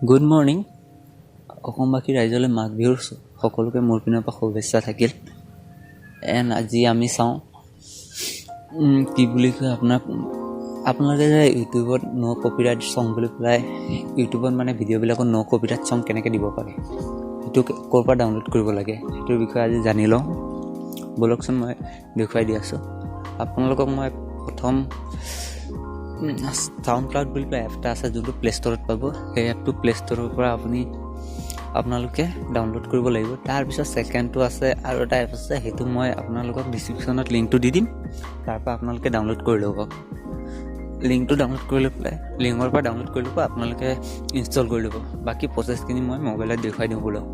Good morning অসমবাসী ৰাইজলৈ মাঘ বিহুৰ সকলোকে মোৰ পিনৰ পৰা শুভেচ্ছা থাকিল। আজি আমি চাওঁ কি বুলি কয় আপোনালোকে যে ইউটিউবত ন' কপিৰাইট চং বুলি পেলাই ইউটিউবত মানে ভিডিঅ'বিলাকত ন' কপিৰাইট চং কেনেকৈ দিব পাৰে, সেইটো ক'ৰ পৰা ডাউনলোড কৰিব লাগে সেইটোৰ বিষয়ে আজি জানি লওঁ। ব'লকচোন মই দেখুৱাই দি আছোঁ আপোনালোকক। মই প্ৰথম চাউণ্ড ক্লাউড বুলি পেলাই এপ এটা আছে, যোনটো প্লে' ষ্ট'ৰত পাব। সেই এপটো প্লে' ষ্ট'ৰৰ পৰা আপোনালোকে ডাউনলোড কৰিব লাগিব। তাৰপিছত ছেকেণ্ডটো আছে আৰু এটা এপ আছে, সেইটো মই আপোনালোকক ডিছক্ৰিপশ্যনত লিংকটো দি দিম। তাৰপৰা আপোনালোকে ডাউনলোড কৰি ল'ব। লিংকটো ডাউনলোড কৰি লৈ পেলাই লিংকৰ পৰা ডাউনলোড কৰি ল'ব, আপোনালোকে ইনষ্টল কৰি ল'ব। বাকী প্ৰচেছখিনি মই মোবাইলত দেখুৱাই দিওঁ ব'লক।